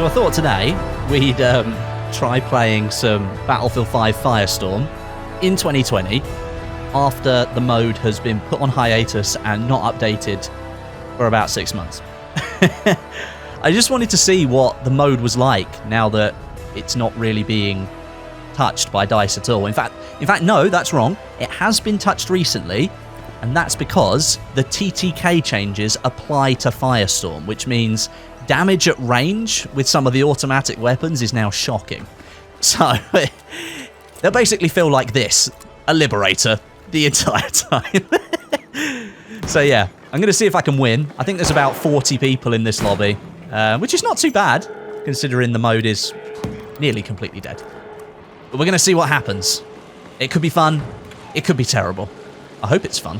So I thought today we'd try playing some Battlefield 5 Firestorm in 2020 after the mode has been put on hiatus and not updated for about 6 months. I just wanted to see what the mode was like now that it's not really being touched by DICE at all. In fact, no, that's wrong. It has been touched recently, and that's because the TTK changes apply to Firestorm, which means damage at range with some of the automatic weapons is now shocking. So they'll basically feel like this, a Liberator, the entire time. So yeah, I'm going to see if I can win. I think there's about 40 people in this lobby, which is not too bad, considering the mode is nearly completely dead. But we're going to see what happens. It could be fun. It could be terrible. I hope it's fun.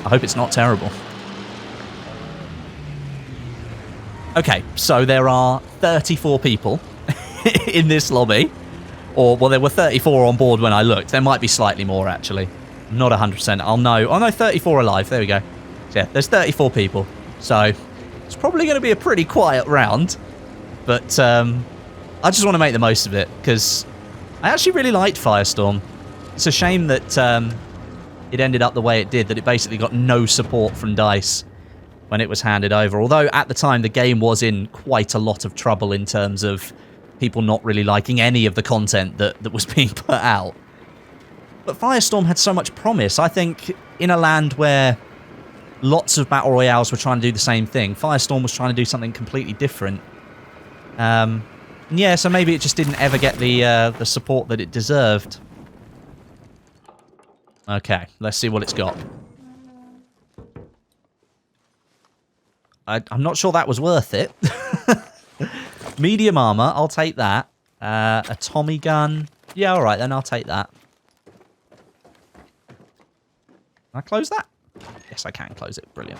I hope it's not terrible. Okay, so there are 34 people in this lobby. Or, well, there were 34 on board when I looked. There might be slightly more, actually. I'm not 100%. I'll know. Oh, no, 34 alive. There we go. So, yeah, there's 34 people. So, it's probably going to be a pretty quiet round. But I just want to make the most of it, because I actually really liked Firestorm. It's a shame that it ended up the way it did, that it basically got no support from DICE when it was handed over. Although, at the time, the game was in quite a lot of trouble in terms of people not really liking any of the content that was being put out. But Firestorm had so much promise. I think in a land where lots of Battle Royales were trying to do the same thing, Firestorm was trying to do something completely different. Yeah, so maybe it just didn't ever get the support that it deserved. Okay, let's see what it's got. I'm not sure that was worth it. Medium armor, I'll take that. A Tommy gun. Yeah, all right, then I'll take that. Can I close that? Yes, I can close it. Brilliant.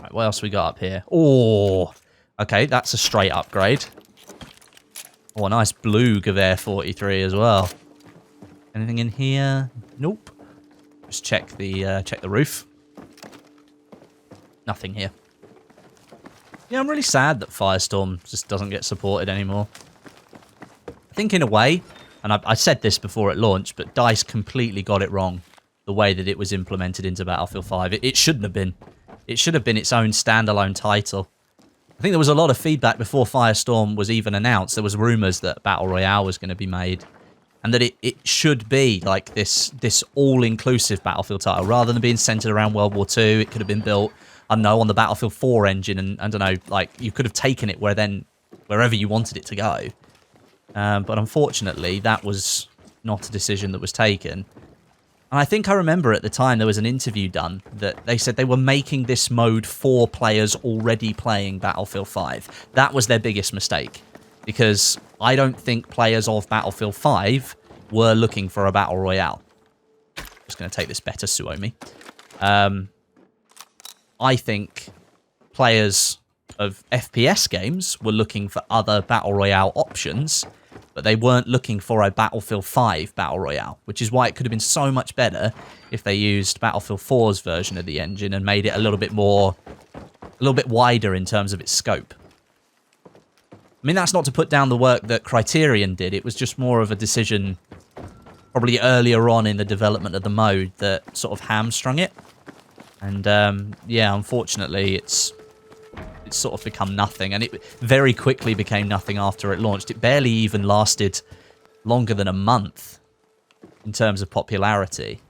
Right, what else we got up here? Oh, okay, that's a straight upgrade. Oh, a nice blue Gewehr 43 as well. Anything in here? Nope. Just check the roof. Nothing here. Yeah, I'm really sad that Firestorm just doesn't get supported anymore. I think in a way, and I said this before it launched, but DICE completely got it wrong, the way that it was implemented into Battlefield 5. It shouldn't have been. It should have been its own standalone title. I think there was a lot of feedback before Firestorm was even announced. There was rumours that Battle Royale was going to be made, and that it should be like this all-inclusive Battlefield title. Rather than being centred around World War II, it could have been built, I don't know, on the Battlefield 4 engine, and I don't know, like, you could have taken it wherever you wanted it to go. But unfortunately, that was not a decision that was taken. And I think I remember at the time there was an interview done that they said they were making this mode for players already playing Battlefield 5. That was their biggest mistake, because I don't think players of Battlefield 5 were looking for a Battle Royale. Just going to take this better, Suomi. I think players of FPS games were looking for other Battle Royale options, but they weren't looking for a Battlefield 5 Battle Royale, which is why it could have been so much better if they used Battlefield 4's version of the engine and made it a little bit wider in terms of its scope. I mean, that's not to put down the work that Criterion did. It was just more of a decision probably earlier on in the development of the mode that sort of hamstrung it. And yeah, unfortunately, it's sort of become nothing. And it very quickly became nothing after it launched. It barely even lasted longer than a month in terms of popularity.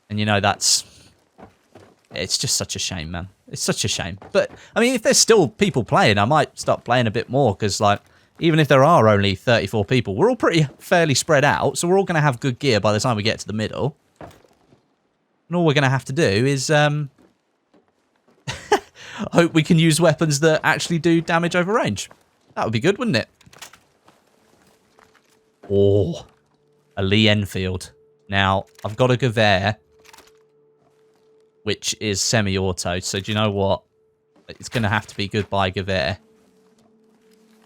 And, you know, it's just such a shame, man. It's such a shame. But, I mean, if there's still people playing, I might start playing a bit more, because, like, even if there are only 34 people, we're all fairly spread out, so we're all going to have good gear by the time we get to the middle. And all we're going to have to do is hope we can use weapons that actually do damage over range. That would be good, wouldn't it? Oh, a Lee Enfield. Now, I've got a Gewehr, which is semi-auto. So do you know what? It's going to have to be goodbye Gewehr.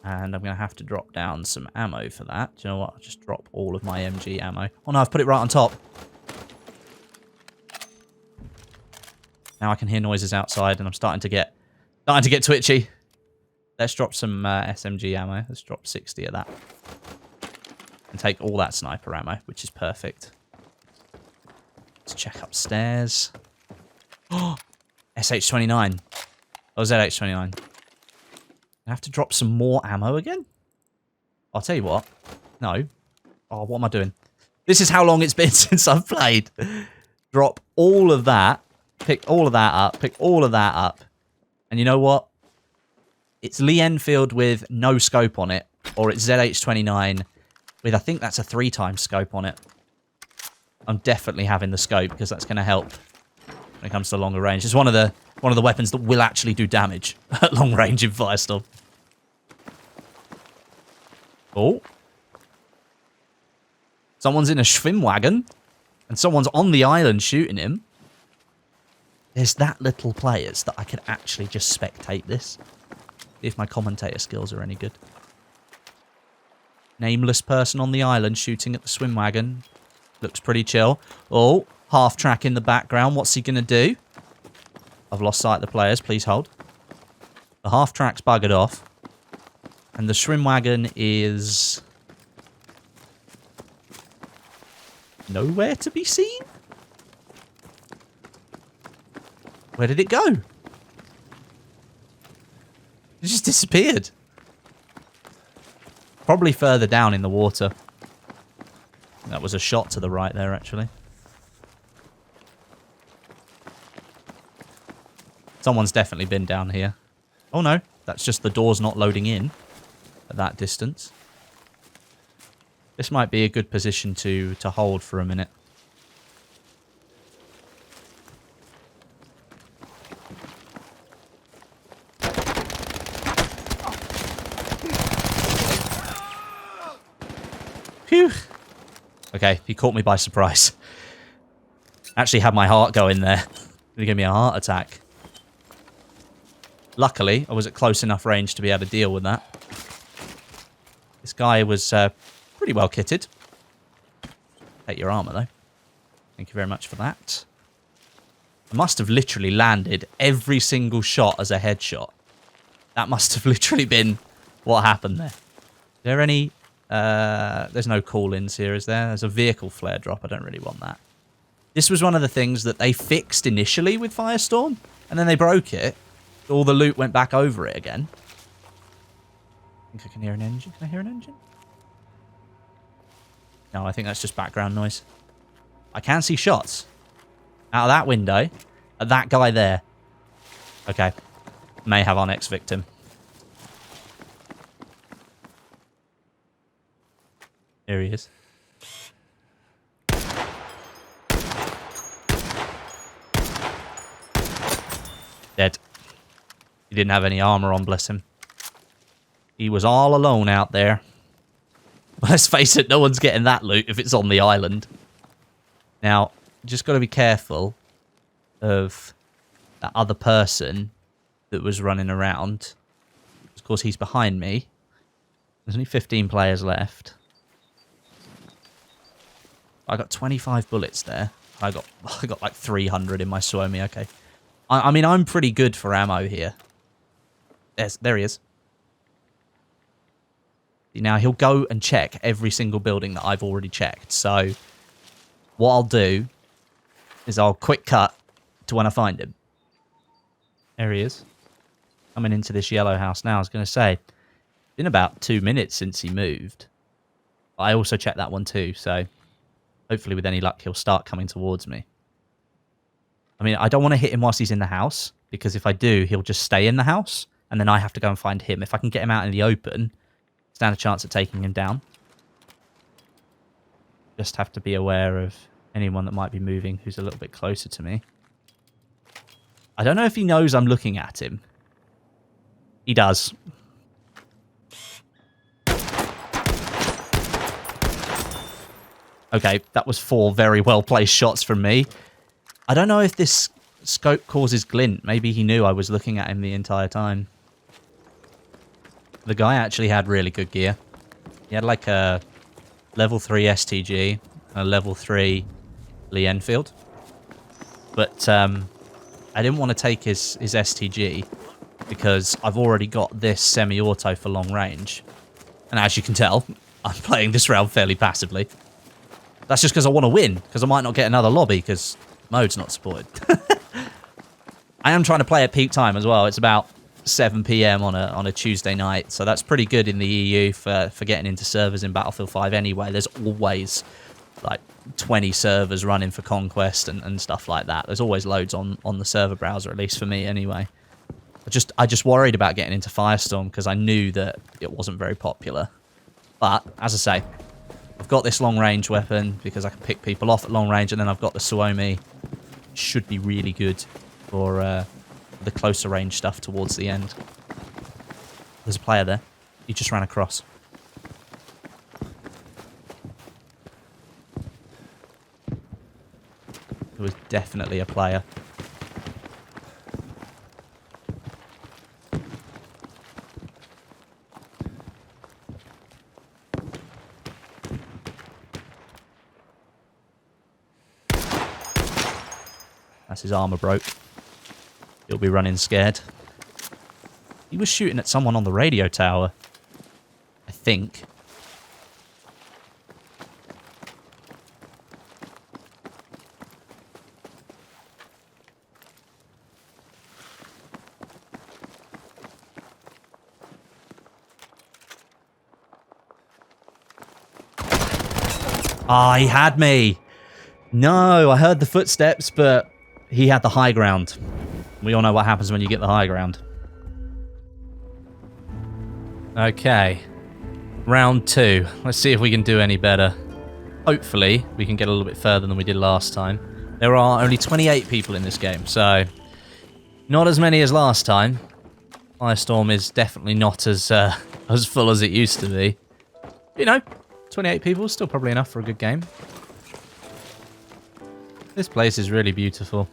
And I'm going to have to drop down some ammo for that. Do you know what? I'll just drop all of my MG ammo. Oh no, I've put it right on top. Now I can hear noises outside, and I'm starting to get twitchy. Let's drop some SMG ammo. Let's drop 60 of that. And take all that sniper ammo, which is perfect. Let's check upstairs. Oh, SH-29. Oh, ZH-29. I have to drop some more ammo again? I'll tell you what. No. Oh, what am I doing? This is how long it's been since I've played. Drop all of that. Pick all of that up. Pick all of that up. And you know what? It's Lee Enfield with no scope on it. Or it's ZH-29 with, I think that's a 3x scope on it. I'm definitely having the scope because that's going to help when it comes to longer range. It's one of the weapons that will actually do damage at long range in Firestorm. Oh. Someone's in a Schwimmwagen and someone's on the island shooting him. There's that little players that I could actually just spectate this. See if my commentator skills are any good. Nameless person on the island shooting at the Schwimmwagen. Looks pretty chill. Oh, half track in the background. What's he going to do? I've lost sight of the players. Please hold. The half track's buggered off. And the Schwimmwagen is nowhere to be seen. Where did it go? It just disappeared. Probably further down in the water. That was a shot to the right there, actually. Someone's definitely been down here. Oh no, that's just the doors not loading in at that distance. This might be a good position to hold for a minute. Phew. Okay, he caught me by surprise. Actually had my heart going there. Gonna give me a heart attack. Luckily, I was at close enough range to be able to deal with that. This guy was pretty well kitted. Take your armor, though. Thank you very much for that. I must have literally landed every single shot as a headshot. That must have literally been what happened there. Is there any... there's no call-ins here, is there? There's a vehicle flare drop. I don't really want that. This was one of the things that they fixed initially with Firestorm, and then they broke it. All the loot went back over it again. I think I can hear an engine. Can I hear an engine? No, I think that's just background noise. I can see shots out of that window at that guy there. Okay. May have our next victim. There he is. Dead. He didn't have any armor on, bless him. He was all alone out there. Let's face it, no one's getting that loot if it's on the island. Now, just got to be careful of that other person that was running around. Of course, he's behind me. There's only 15 players left. I got 25 bullets there. I got like 300 in my Suomi. Okay. I mean, I'm pretty good for ammo here. There he is. Now, he'll go and check every single building that I've already checked. So, what I'll do is I'll quick cut to when I find him. There he is. Coming into this yellow house now. I was going to say, it's been about 2 minutes since he moved. I also checked that one too, so hopefully with any luck he'll start coming towards me. I mean, I don't want to hit him whilst he's in the house, because if I do, he'll just stay in the house, and then I have to go and find him. If I can get him out in the open, stand a chance at taking him down. Just have to be aware of anyone that might be moving who's a little bit closer to me. I don't know if he knows I'm looking at him. He does. Okay, that was 4 very well-placed shots from me. I don't know if this scope causes glint. Maybe he knew I was looking at him the entire time. The guy actually had really good gear. He had like a level 3 STG and a level 3 Lee Enfield. But I didn't want to take his STG because I've already got this semi-auto for long range. And as you can tell, I'm playing this round fairly passively. That's just because I want to win, because I might not get another lobby, because mode's not supported. I am trying to play at peak time as well. It's about 7 PM on a Tuesday night, so that's pretty good in the EU for getting into servers in Battlefield 5 anyway. There's always like 20 servers running for Conquest and stuff like that. There's always loads on the server browser, at least for me anyway. I just worried about getting into Firestorm because I knew that it wasn't very popular. But, as I say, I've got this long-range weapon because I can pick people off at long range, and then I've got the Suomi. Should be really good for the closer range stuff towards the end. There's a player there. He just ran across. It was definitely a player. That's his armor broke. He'll be running scared. He was shooting at someone on the radio tower, I think. Ah, he had me. No, I heard the footsteps, but he had the high ground. We all know what happens when you get the high ground. Okay. Round 2. Let's see if we can do any better. Hopefully, we can get a little bit further than we did last time. There are only 28 people in this game, so not as many as last time. Firestorm is definitely not as full as it used to be. You know, 28 people is still probably enough for a good game. This place is really beautiful.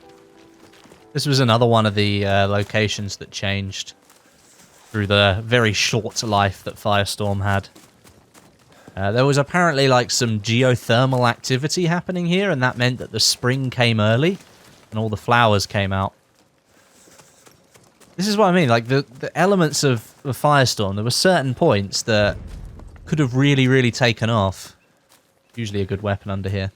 This was another one of the locations that changed through the very short life that Firestorm had. There was apparently like some geothermal activity happening here, and that meant that the spring came early and all the flowers came out. This is what I mean, like the elements of Firestorm, there were certain points that could have really, really taken off. Usually a good weapon under here.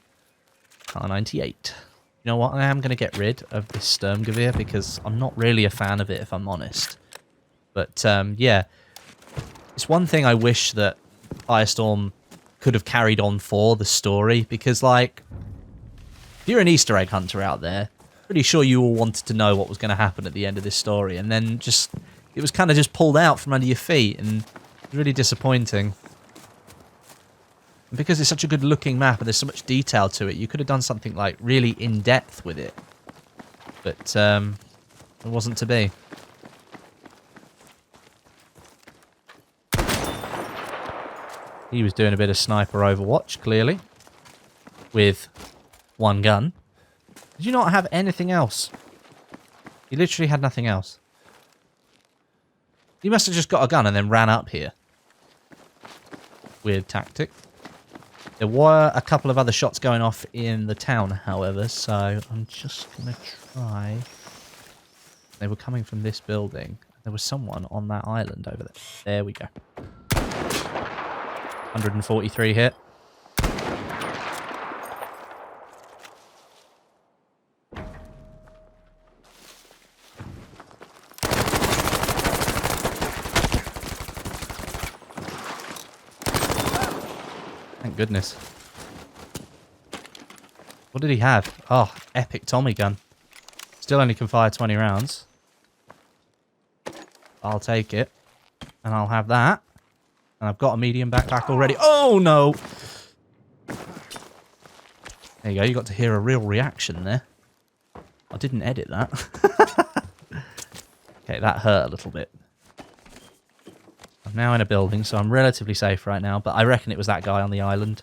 Kar 98. You know what? I am going to get rid of this Sturmgewehr because I'm not really a fan of it, if I'm honest. But, yeah. It's one thing I wish that Firestorm could have carried on for the story. Because, like, if you're an Easter egg hunter out there, pretty sure you all wanted to know what was going to happen at the end of this story. And then just, it was kind of just pulled out from under your feet. And it was really disappointing. And because it's such a good looking map and there's so much detail to it, you could have done something like really in depth with it. But it wasn't to be. He was doing a bit of sniper overwatch, clearly. With one gun. Did you not have anything else? He literally had nothing else. He must have just got a gun and then ran up here. Weird tactic. There were a couple of other shots going off in the town, however, so I'm just going to try. They were coming from this building. There was someone on that island over there. There we go. 143 hit. Thank goodness. What did he have? Oh, epic Tommy gun. Still only can fire 20 rounds. I'll take it. And I'll have that. And I've got a medium backpack already. Oh, no! There you go. You got to hear a real reaction there. I didn't edit that. Okay, that hurt a little bit. I'm now in a building, so I'm relatively safe right now. But I reckon it was that guy on the island.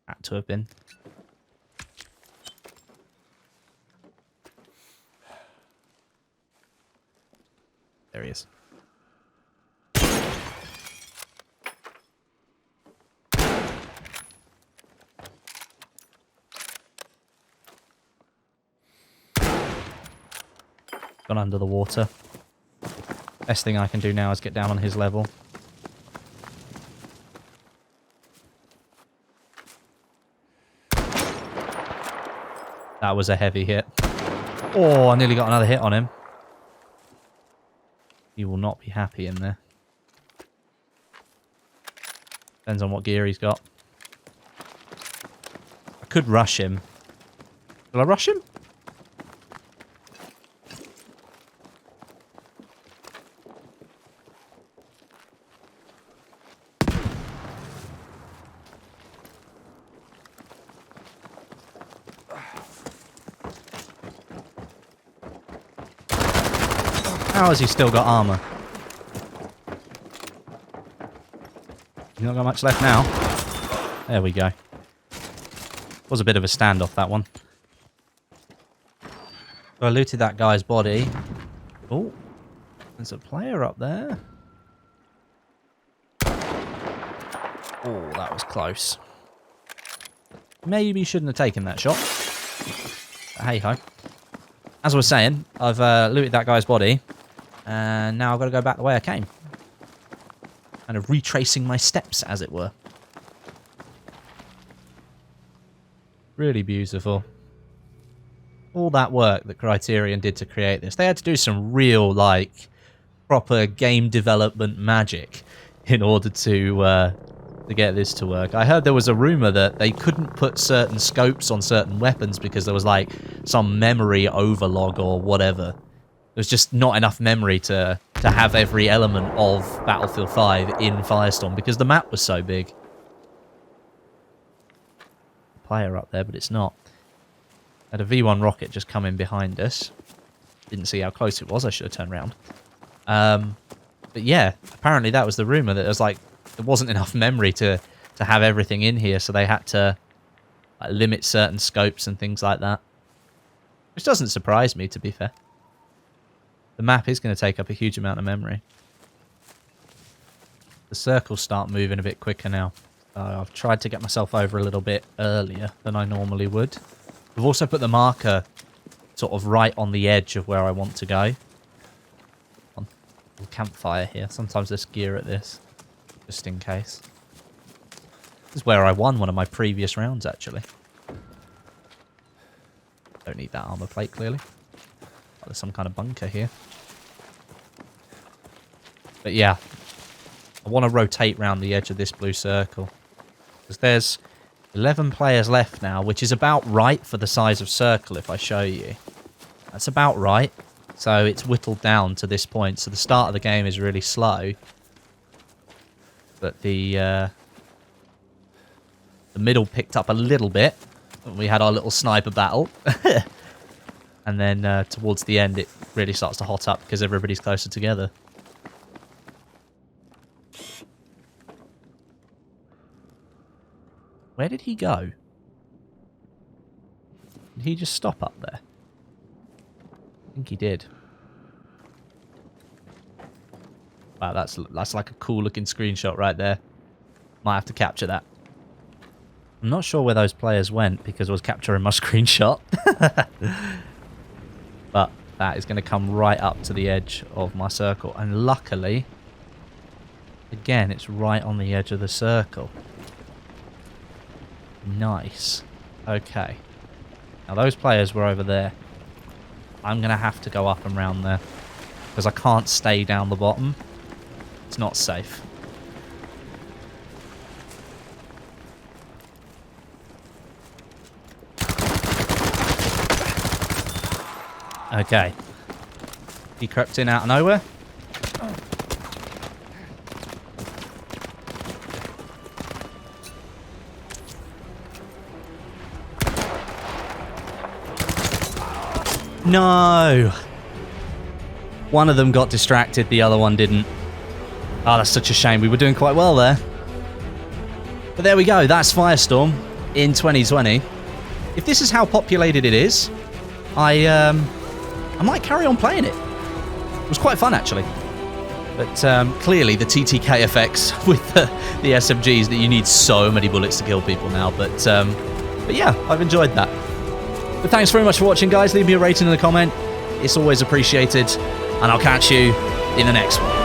Had to have been. There he is. Gone under the water. Best thing I can do now is get down on his level. That was a heavy hit. Oh, I nearly got another hit on him. He will not be happy in there. Depends on what gear he's got. I could rush him. Will I rush him? How has he still got armor? He's not got much left now. There we go. Was a bit of a standoff, that one. So I looted that guy's body. Oh, there's a player up there. Oh, that was close. Maybe shouldn't have taken that shot. But hey ho. As I was saying, I've looted that guy's body. And now I've got to go back the way I came. Kind of retracing my steps, as it were. Really beautiful. All that work that Criterion did to create this. They had to do some real, like, proper game development magic in order to get this to work. I heard there was a rumor that they couldn't put certain scopes on certain weapons because there was, like, some memory overlog or whatever. There's just not enough memory to have every element of Battlefield 5 in Firestorm because the map was so big. Player up there, but it's not. Had a V1 rocket just come in behind us. Didn't see how close it was. I should have turned around. But yeah, apparently that was the rumor, that there wasn't enough memory to have everything in here, so they had to limit certain scopes and things like that. Which doesn't surprise me, to be fair. The map is going to take up a huge amount of memory. The circles start moving a bit quicker now. I've tried to get myself over a little bit earlier than I normally would. We've also put the marker sort of right on the edge of where I want to go. On a campfire here. Sometimes there's gear at this, just in case. This is where I won one of my previous rounds, actually. Don't need that armor plate, clearly. Oh, there's some kind of bunker here. But yeah, I want to rotate round the edge of this blue circle. Because there's 11 players left now, which is about right for the size of circle if I show you. That's about right. So it's whittled down to this point. So the start of the game is really slow. But the middle picked up a little bit. We had our little sniper battle. And then towards the end, it really starts to hot up because everybody's closer together. Where did he go? Did he just stop up there? I think he did. Wow, that's like a cool looking screenshot right there. Might have to capture that. I'm not sure where those players went because I was capturing my screenshot. But that is going to come right up to the edge of my circle. And luckily, again, it's right on the edge of the circle. Nice. Okay. Now those players were over there. I'm going to have to go up and round there. Because I can't stay down the bottom. It's not safe. Okay. He crept in out of nowhere. No! One of them got distracted, the other one didn't. Oh, that's such a shame. We were doing quite well there. But there we go. That's Firestorm in 2020. If this is how populated it is, I might carry on playing it. It was quite fun, actually. But clearly the TTK effects with the SMGs, that you need so many bullets to kill people now. But yeah, I've enjoyed that. But thanks very much for watching, guys. Leave me a rating and a comment It's always appreciated, and I'll catch you in the next one.